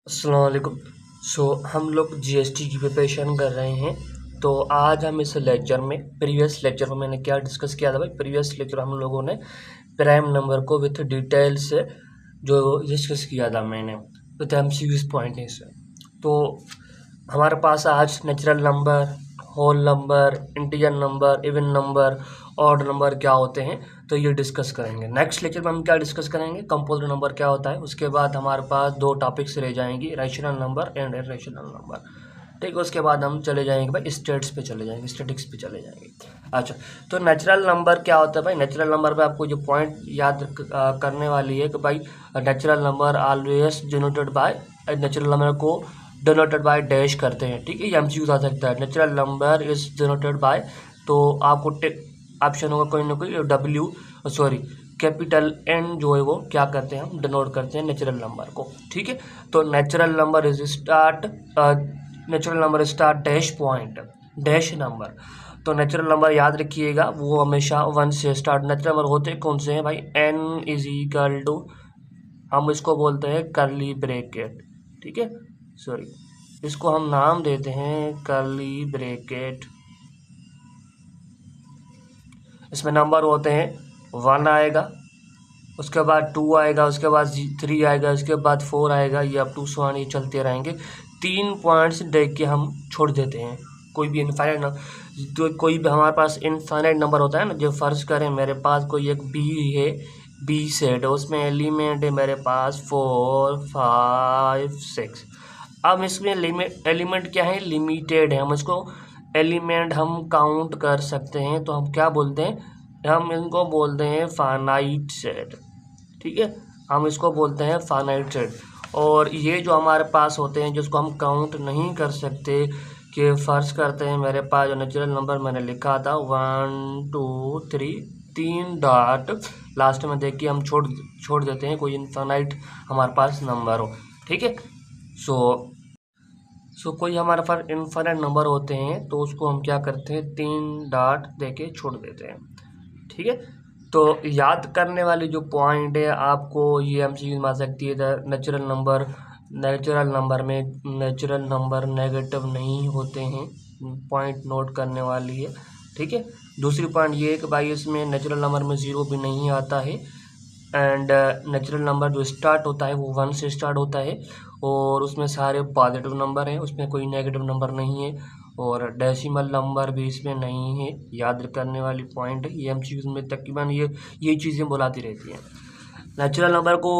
अस्सलाम वालेकुम। हम लोग जीएसटी की प्रिपरेशन कर रहे हैं। तो आज हम इस लेक्चर में प्रीवियस लेक्चर में मैंने क्या डिस्कस किया था भाई। प्रीवियस लेक्चर हम लोगों ने प्राइम नंबर को विथ डिटेल से जो डिस्कस किया था मैंने विथ एमसीक्यूज पॉइंट से। तो हमारे पास आज natural number, whole number, integer number, even number, odd number क्या होते हैं तो ये डिस्कस करेंगे। नेक्स्ट लेक्चर में हम क्या डिस्कस करेंगे, कंपोजिट नंबर क्या होता है। उसके बाद हमारे पास दो टॉपिक्स रह जाएंगी, rational number and irrational number. ठीक है, उसके बाद हम चले जाएंगे भाई स्टेट्स पे चले जाएंगे, स्टेटिक्स पे चले जाएंगे। अच्छा, तो नेचुरल नंबर क्या होता है भाई। नेचुरल नंबर पे आपको जो पॉइंट याद करने वाली है कि भाई natural number always denoted by, natural number को डिनोटेड बाय डैश करते हैं। ठीक है, ये एमसीक्यू आ सकता है। Natural number is denoted bye, तो आपको ऑप्शन होगा कोई ना कोई डब्ल्यू, सॉरी कैपिटल एन जो है वो क्या करते हैं, हम डिनोट करते हैं नेचुरल नंबर को। ठीक है, तो natural number is start, natural number start dash point, dash number. तो नेचुरल नंबर याद रखिएगा वो हमेशा 1 से स्टार्ट। नेचुरल नंबर होते कौन से हैं भाई, n इज इक्वल टू, हम इसको बोलते हैं करली ब्रैकेट। ठीक है, सॉरी इसको हम नाम देते हैं करली ब्रैकेट। इसमें नंबर होते हैं 1 आएगा, उसके बाद 2 आएगा, उसके बाद 3 आएगा, उसके बाद 4 आएगा, ये अप टू सो ये चलते रहेंगे। 3 पॉइंट्स देख के हम छोड़ देते हैं। कोई भी इनफाइनाइट नंबर, तो कोई भी हमारे पास इनफाइनाइट नंबर होता है ना, जो फर्ज करें मेरे पास कोई एक बी है, बी सेट है, उसमें एलिमेंट है मेरे पास 4 5 6। अब इसमें एलिमेंट क्या है, लिमिटेड है। हम इसको एलिमेंट हम काउंट कर सकते हैं, तो हम क्या बोलते हैं, हम इनको बोलते हैं फाइनाइट सेट। ठीक है, हम इसको बोलते हैं फाइनाइट सेट। और ये जो हमारे पास होते हैं जिसको हम काउंट नहीं कर सकते, कि फर्ज करते हैं मेरे पास जो नेचुरल नंबर मैंने लिखा था 1 2 3, 3 डॉट लास्ट में देख के हम छोड़ देते हैं, कोई इनफाइनाइट हमारे पास नंबर हो। ठीक है, सो कोई हमारे पास इनफाइनाइट नंबर होते हैं तो उसको हम क्या करते हैं, 3 डॉट देके छोड़ देते हैं। ठीक है, तो याद करने वाली जो पॉइंट है आपको ये एमसीक्यू में आ सकती है। नेचुरल नंबर, नेचुरल नंबर में नेचुरल नंबर नेगेटिव नहीं होते हैं, पॉइंट नोट करने वाली है। ठीक है, दूसरी पॉइंट ये है कि भाई इसमें नेचुरल नंबर में 0 भी नहीं आता है। एंड नेचुरल नंबर जो स्टार्ट होता है वो 1 से स्टार्ट होता है, और उसमें सारे पॉजिटिव नंबर हैं, उसमें कोई नेगेटिव नंबर नहीं है, और डेसिमल नंबर भी इसमें नहीं है। याद करने वाली पॉइंट है ये एमसीक्यूज में तकरीबन ये चीज़ें बुलाती रहती हैं। नेचुरल नंबर को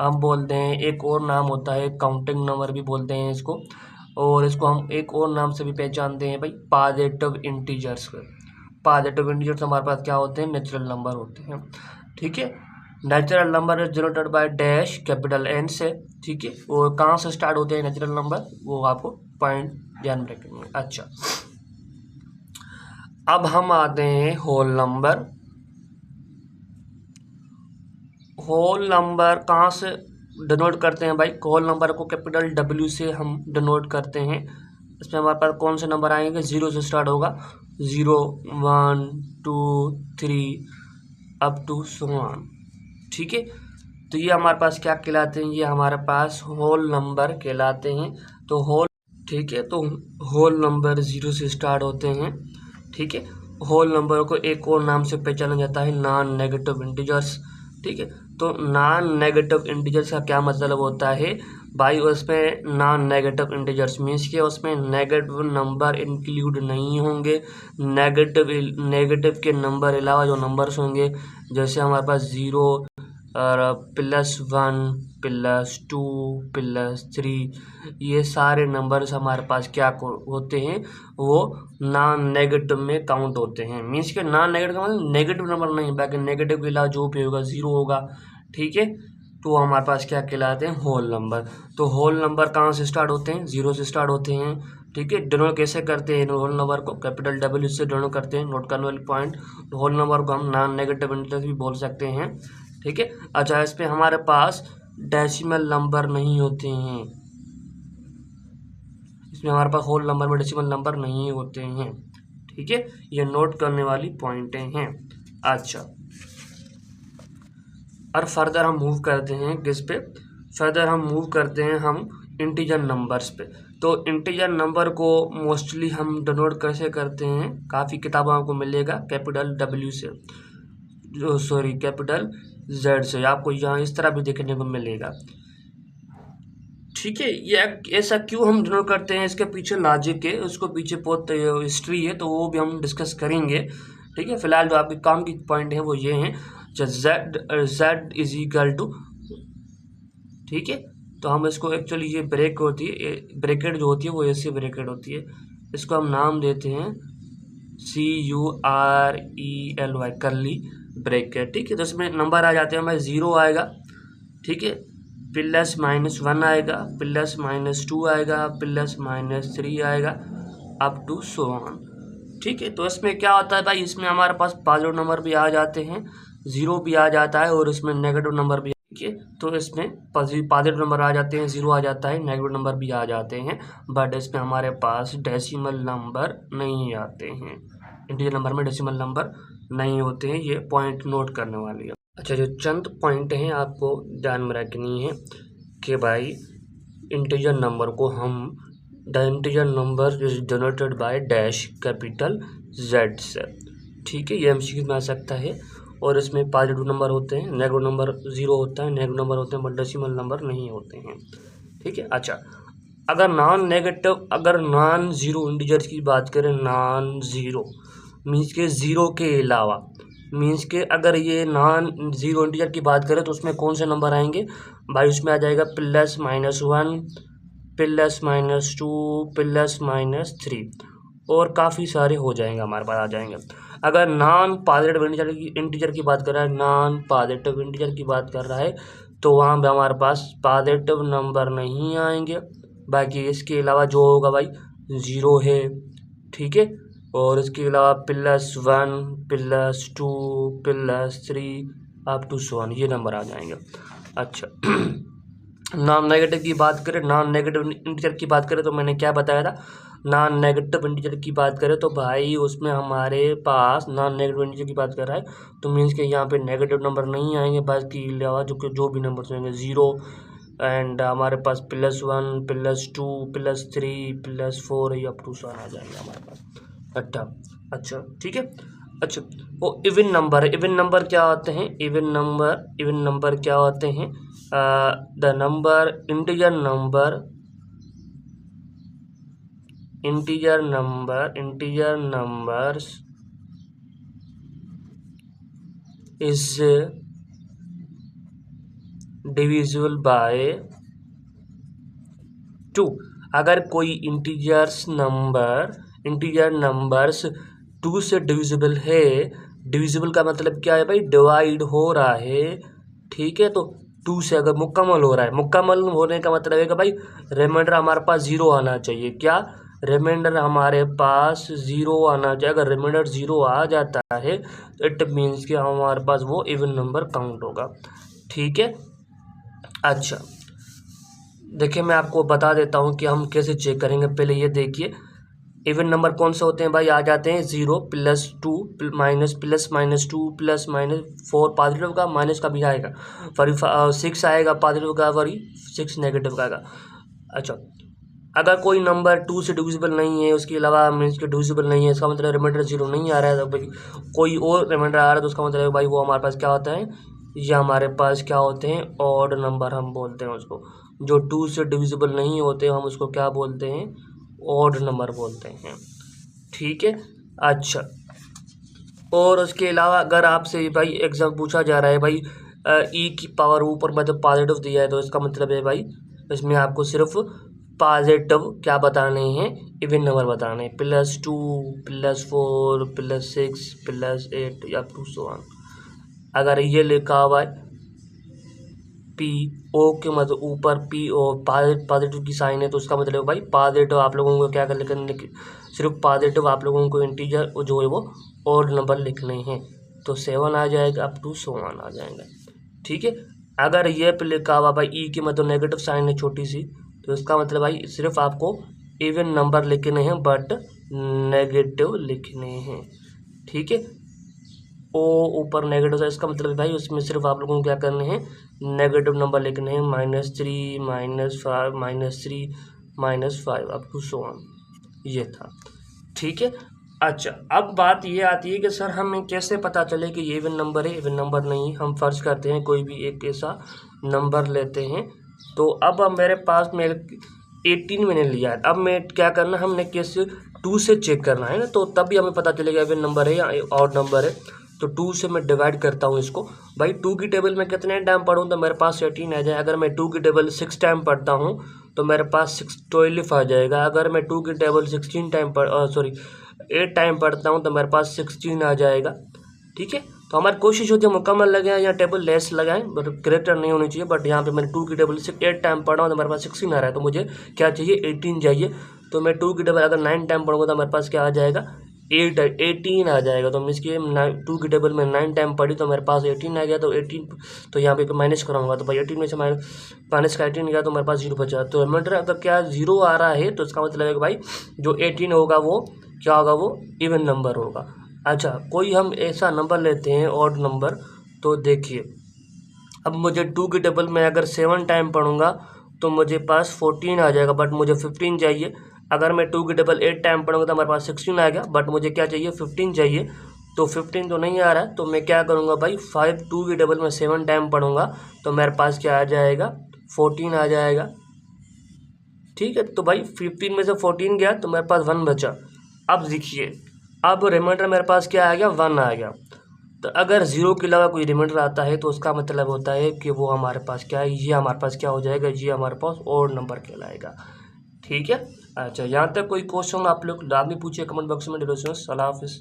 हम बोलते हैं, एक और नाम होता है काउंटिंग नंबर भी बोलते हैं इसको, और इसको हम एक और नाम से भी पहचानते हैं भाई, पॉजिटिव इंटीजर्स। पॉजिटिव इंटीजर्स हमारे पास क्या होते हैं, नेचुरल नंबर होते हैं। ठीक है, natural number is denoted by dash capital N से। ठीक है, और कहाँ से स्टार्ट होते हैं नेचुरल नंबर, वो आपको पॉइंट ध्यान में रखेंगे। अच्छा, अब हम आते हैं होल नंबर। होल नंबर कहाँ से डिनोट करते हैं भाई, होल नंबर को कैपिटल डब्ल्यू से हम डिनोट करते हैं। इसमें हमारे पास कौन से नंबर आएंगे, 0 से स्टार्ट होगा, 0 1 2 3 अप टू सो ऑन। ठीक है, तो ये हमारे पास क्या कहलाते हैं, ये हमारे पास होल नंबर कहलाते हैं। तो होल, ठीक है, तो होल नंबर 0 से स्टार्ट होते हैं। ठीक है, होल नंबर को एक और नाम से पहचाना जाता है, नॉन नेगेटिव इंटीजर्स। ठीक है, तो नॉन नेगेटिव इंटीजर्स का क्या मतलब होता है भाई, उसमें नॉन नेगेटिव इंटीजर्स मीन्स के उसमें नेगेटिव नंबर इंक्लूड नहीं होंगे। नेगेटिव के नंबर अलावा जो नंबर्स होंगे, जैसे हमारे पास 0 और +1 +2 +3, ये सारे नंबर्स हमारे पास क्या होते हैं, वो नॉन नेगेटिव में काउंट होते हैं। मीन्स के नॉन नेगेटिव मतलब नेगेटिव नंबर नहीं, बाकी नेगेटिव के अलावा जो भी होगा 0 होगा। ठीक है, तो हमारे पास क्या कहलाते हैं, होल नंबर। तो होल नंबर कहाँ से स्टार्ट होते हैं, 0 से स्टार्ट होते हैं। ठीक है, डिनोट कैसे करते हैं, होल नंबर को कैपिटल डब्ल्यू से डिनोट करते हैं, नोट करने वाली पॉइंट। होल नंबर को हम नॉन नेगेटिव इंटीजर भी बोल सकते हैं। ठीक है, अच्छा इस पे हमारे पास डेसिमल नंबर नहीं होते हैं, इसमें हमारे पास होल नंबर में डेसिमल नंबर नहीं होते हैं। ठीक है, ये नोट करने वाली पॉइंटें हैं। अच्छा, और फर्दर हम मूव करते हैं किस पे, फर्दर हम मूव करते हैं हम इंटीजर नंबर्स पे। तो इंटीजर नंबर को मोस्टली हम डिनोट कैसे करते हैं, काफ़ी किताबों आपको मिलेगा कैपिटल W से, सॉरी कैपिटल Z से, आपको यहाँ इस तरह भी देखने को मिलेगा। ठीक है, ये ऐसा क्यों हम डिनोट करते हैं, इसके पीछे लॉजिक है, उसको पीछे बहुत हिस्ट्री है, तो वो भी हम डिस्कस करेंगे। ठीक है, फिलहाल जो आपके काम की पॉइंट है वो ये हैं, Z इज इक्वल टू, ठीक है, तो हम इसको एक्चुअली ये ब्रेक होती है, ब्रैकेट जो होती है वो ऐसी ब्रैकेट होती है, इसको हम नाम देते हैं CURELY करली ब्रैकेट। ठीक है, तो इसमें नंबर आ जाते हैं हमारे 0 आएगा, ठीक है, +-1 आएगा, +-2 आएगा, +-3 आएगा, अप टू सो ऑन। ठीक है, तो इसमें क्या होता है भाई, इसमें हमारे पास पॉजिटिव नंबर भी आ जाते हैं, 0 भी आ जाता है और इसमें नेगेटिव नंबर भी। ठीक है, तो इसमें पॉजिटिव नंबर आ जाते हैं, 0 आ जाता है, नेगेटिव नंबर भी आ जाते हैं, बट इसमें हमारे पास डेसिमल नंबर नहीं आते हैं। इंटीजर नंबर में डेसिमल नंबर नहीं होते हैं, ये पॉइंट नोट करने वाली है। अच्छा, जो चंद पॉइंट हैं आपको ध्यान में रखनी है कि भाई इंटीजर नंबर को हम, the integer number is denoted by dash capital Z से। ठीक है, ये MCQ में आ सकता है, और इसमें पॉजिटिव नंबर होते हैं, नेगेटिव नंबर 0 होता है, नेगेटिव नंबर होते हैं, बट डेसिमल नंबर नहीं होते हैं। ठीक है, अच्छा, अगर नॉन ज़ीरो इंटीजर्स की बात करें, नॉन ज़ीरो मीन्स के ज़ीरो के अलावा, मीन्स के अगर ये नॉन ज़ीरो इंटीजर की बात करें तो उसमें कौन से नंबर आएंगे भाई, उसमें आ जाएगा +-1, +-2, +-3, और काफ़ी सारे हो जाएंगे, हमारे पास आ जाएंगे। अगर नॉन पॉजिटिव इंटीजर की बात कर रहा है, नॉन पॉजिटिव इंटीजर की बात कर रहा है, तो वहाँ पे हमारे पास पॉजिटिव नंबर नहीं आएंगे, बाकी इसके अलावा जो होगा भाई 0 है। ठीक है, और इसके अलावा +1, +2, +3 अप टू सो ऑन, ये नंबर आ जाएंगे। अच्छा, नॉन नेगेटिव की बात करें, नॉन नेगेटिव इंटीजर की बात करें तो मैंने क्या बताया था, नॉन नेगेटिव इंटीजर की बात करें तो भाई उसमें हमारे पास नॉन नेगेटिव इंटीजर की बात कर रहा है तो मीन्स के यहाँ पे नेगेटिव नंबर नहीं आएंगे, बाकी अलावा जो भी नंबर होंगे 0, एंड हमारे पास +1, +2, +3, +4 अप टू सो ऑन आ जाएंगे हमारे पास। अच्छा, ठीक है। अच्छा, वो इवन नंबर है, इवन नंबर क्या होते हैं, इवन नंबर क्या होते हैं, the number integer numbers is divisible by 2। अगर कोई इंटीजर नंबर्स 2 से डिविजिबल है, डिविजिबल का मतलब क्या है भाई, डिवाइड हो रहा है। ठीक है, तो 2 से अगर मुकम्मल हो रहा है, मुकम्मल होने का मतलब है कि भाई रिमाइंडर हमारे पास 0 आना चाहिए। क्या रिमाइंडर हमारे पास 0 आना चाहिए। अगर रिमाइंडर 0 आ जाता है तो इट मीन्स कि हमारे पास वो इवन नंबर काउंट होगा। ठीक है, अच्छा देखिए मैं आपको बता देता हूँ कि हम कैसे चेक करेंगे। पहले ये देखिए इवन नंबर कौन से होते हैं भाई, आ जाते हैं 0, +2, +-2, +-4 पॉजिटिव का, माइनस का भी आएगा, फॉर 6 आएगा पॉजिटिव का, फॉर 6 नेगेटिव का आएगा। अच्छा, अगर कोई नंबर 2 से डिविजिबल नहीं है, उसके अलावा मीन्स के डिविजिबल नहीं है, इसका मतलब रिमाइंडर 0 नहीं आ रहा है, तो भाई कोई और रिमाइंडर आ रहा है तो उसका मतलब भाई वो हमारे पास क्या होता है, ये हमारे पास क्या होते हैं, ऑड नंबर हम बोलते हैं उसको। जो 2 से डिविजिबल नहीं होते हम उसको क्या बोलते हैं, ऑड नंबर बोलते हैं। ठीक है, अच्छा, और उसके अलावा अगर आपसे भाई एग्जाम पूछा जा रहा है भाई ई की पावर ऊपर मतलब पॉजिटिव दिया है, तो इसका मतलब है भाई इसमें आपको सिर्फ पॉजिटिव क्या बताने हैं, इवन नंबर बताने हैं, +2, +4, +6, +8 या टू सो ऑन। अगर ये लिखा हुआ है पी ओ के मतलब ऊपर पी ओ पॉजिटिव की साइन है, तो उसका मतलब भाई पॉजिटिव आप लोगों को क्या कर सिर्फ पॉजिटिव आप लोगों को इंटीजर जो है वो ऑड नंबर लिखने हैं, तो 7 आ जाएगा, अप टू 1 आ जाएगा। ठीक है, अगर ये पे लिखा हुआ भाई ई की मतलब नेगेटिव साइन है छोटी सी, तो इसका मतलब भाई सिर्फ आपको इवन नंबर लिखने हैं बट नेगेटिव लिखने हैं। ठीक है, ओ ऊपर नेगेटिव है, इसका मतलब भाई उसमें सिर्फ आप लोगों को क्या करने हैं, नेगेटिव नंबर लिखने हैं, -3 -5 -3 -5 अप टू सो ऑन, ये था। ठीक है। अच्छा, अब बात ये आती है कि सर हमें कैसे पता चले कि ये इवन नंबर है। इवन नंबर नहीं, हम फर्ज करते हैं कोई भी एक ऐसा नंबर लेते हैं। तो अब मेरे पास मेरे 18 मैंने लिया है, अब मैं क्या करना, हमने कैसे 2 से चेक करना है ना, तो तभी हमें पता चलेगा इवन नंबर है या ऑड नंबर है। तो 2 से मैं डिवाइड करता हूँ इसको। भाई 2 की टेबल में कितने टाइम पढ़ूँ तो मेरे पास 18 आ जाए। अगर मैं 2 की टेबल 6 टाइम पढ़ता हूँ तो मेरे पास 12 आ जाएगा। अगर मैं 2 की टेबल 16 टाइम 8 टाइम पढ़ता हूँ तो मेरे पास 16 आ जाएगा। ठीक है, तो हमारी कोशिश होती है मुकम्मल लगाएं या टेबल लेस लगाएं, बट करेक्टर नहीं होनी चाहिए। बट यहाँ पे मैंने 2 की टेबल 8 टाइम पढ़ा हूँ तो मेरे पास 16 आ रहा है, तो मुझे क्या चाहिए, 18 चाहिए। तो मैं 2 की टेबल अगर 9 टाइम पढ़ूंगा तो मेरे पास क्या आ जाएगा, 18 आ जाएगा। तो मीन्स कि 2 की टेबल में 9 टाइम पढ़ी तो मेरे पास 18 आ गया। तो 18 तो यहाँ पे माइनस कराऊंगा, तो भाई 18 में से माइनस का 18 गया तो मेरे पास 0 बचा। तो रिमाइंडर अगर क्या 0 आ रहा है तो इसका मतलब है कि भाई जो 18 होगा वो क्या होगा, वो इवन नंबर होगा। अच्छा, कोई हम ऐसा नंबर लेते हैं ऑड नंबर। तो देखिए, अब मुझे 2 की टेबल में अगर 7 टाइम पढ़ूंगा तो मुझे पास 14 आ जाएगा, बट मुझे 15 चाहिए। अगर मैं 2 की टेबल 8 टाइम पढ़ूंगा तो हमारे पास 16 आ गया, बट मुझे क्या चाहिए, 15 चाहिए। तो 15 तो नहीं आ रहा है, तो मैं क्या करूँगा भाई, 2 की टेबल में 7 टाइम पढ़ूंगा तो मेरे पास क्या आ जाएगा, 14 आ जाएगा। ठीक है, तो भाई 15 में से 14 गया तो मेरे पास 1 बचा। अब देखिए, अब रिमाइंडर मेरे पास क्या आ गया, 1 आ गया। तो अगर 0 के अलावा कोई रिमाइंडर आता है तो उसका मतलब होता है कि वो हमारे पास क्या है, ये हमारे पास क्या हो जाएगा, ये हमारे पास ऑड नंबर कहलाएगा। ठीक है। अच्छा, यहाँ तक कोई क्वेश्चन आप लोग लाजमी पूछिए कमेंट बॉक्स में। अल्लाह हाफिज़।